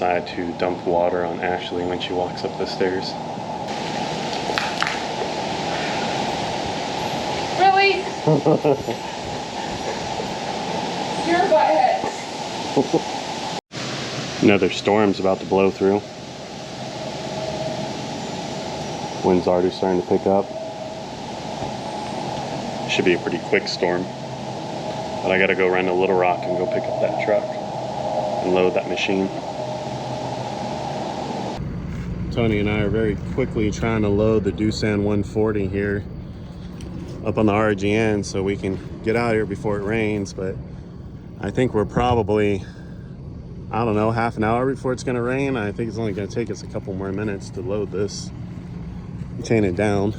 outside to dump water on Ashley when she walks up the stairs. Really? Your butt. Another storm's about to blow through. Wind's already starting to pick up. Should be a pretty quick storm. But I gotta go run to Little Rock and go pick up that truck and load that machine. Tony and I are very quickly trying to load the Doosan 140 here up on the RGN so we can get out here before it rains, but I think we're probably, I don't know, half an hour before it's gonna rain. I think it's only gonna take us a couple more minutes to load this, chain it down,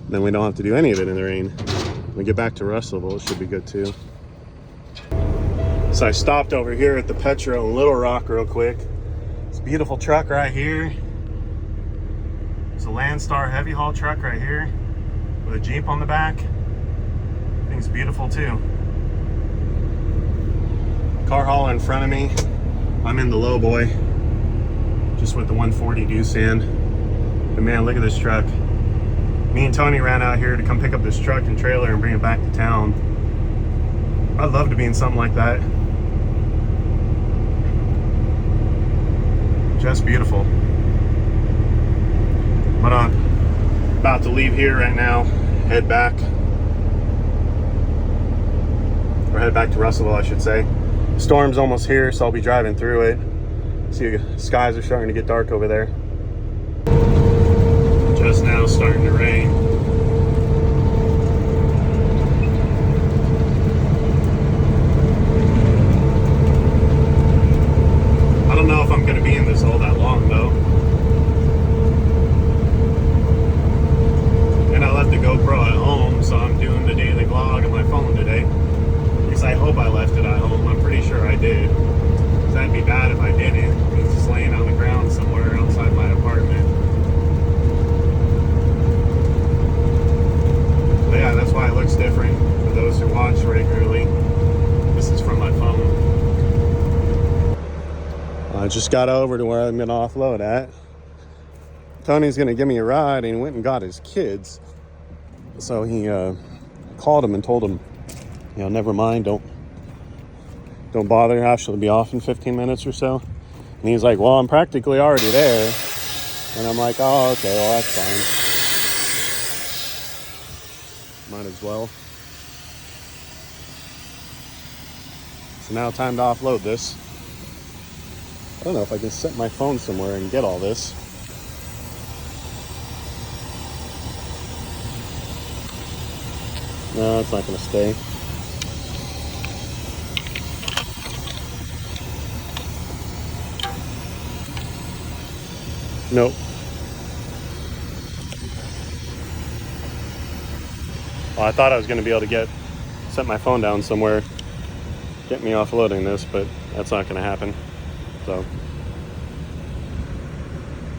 then we don't have to do any of it in the rain. When we get back to Russellville, it should be good too. So I stopped over here at the Petro in Little Rock real quick. It's a beautiful truck right here. It's a Landstar heavy haul truck right here with a Jeep on the back. I think it's beautiful too. Car hauler in front of me. I'm in the low boy, just with the 140 Doosan. But man, look at this truck. Me and Tony ran out here to come pick up this truck and trailer and bring it back to town. I'd love to be in something like that. Just beautiful. But I'm about to leave here right now, head back. Or head back to Russellville, I should say. The storm's almost here, so I'll be driving through it. See, the skies are starting to get dark over there. Just now starting to rain. I don't know if I'm going to be in this all that long though. And I left the GoPro at home, so I'm doing the daily vlog on my phone today. At least I hope I left it at home. I'm pretty sure I did. Because that'd be bad if I didn't. It's just laying on the ground somewhere outside my apartment. But yeah, that's why it looks different for those who watch regularly. This is from my phone. I just got over to where I'm going to offload at. Tony's going to give me a ride, and he went and got his kids. So he called him and told him, you know, never mind, don't bother, Ashley will be off in 15 minutes or so. And he's like, well, I'm practically already there. And I'm like, oh, okay, well, that's fine. Might as well. So now time to offload this. I don't know if I can set my phone somewhere and get all this. No, it's not going to stay. Nope. Well, I thought I was going to be able to set my phone down somewhere, get me offloading this, but that's not going to happen. So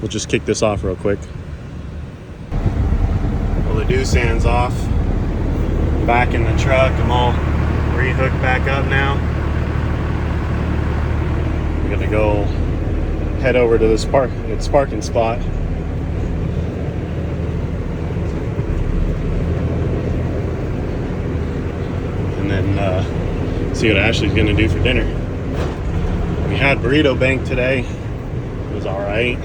we'll just kick this off real quick. Well, the Doosan's off. Back in the truck. I'm all rehooked back up now. I'm gonna go head over to the parking spot. And then see what Ashley's gonna do for dinner. We had burrito bank today. It was all right.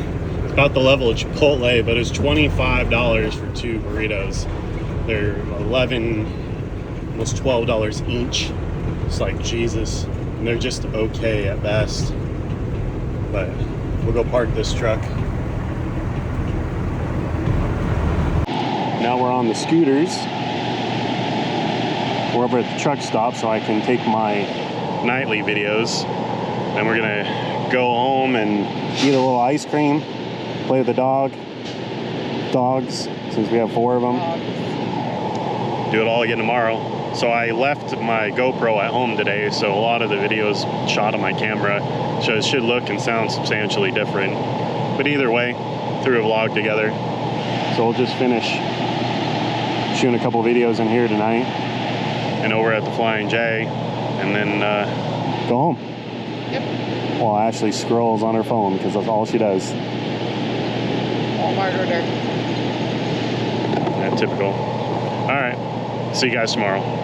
It's about the level of Chipotle, but it's $25 for 2 burritos. They're 11, almost $12 each. It's like Jesus. And they're just okay at best. But we'll go park this truck. Now we're on the scooters. We're over at the truck stop so I can take my nightly videos. Then we're gonna go home and eat a little ice cream, play with the dogs, since we have 4 of them. Do it all again tomorrow. So I left my GoPro at home today, so a lot of the videos shot on my camera should look and sound substantially different. But either way, threw a vlog together. So we'll just finish shooting a couple videos in here tonight and over at the Flying J, and then go home. Yep. While Ashley scrolls on her phone because that's all she does. Walmart order. Yeah, typical. All right. See you guys tomorrow.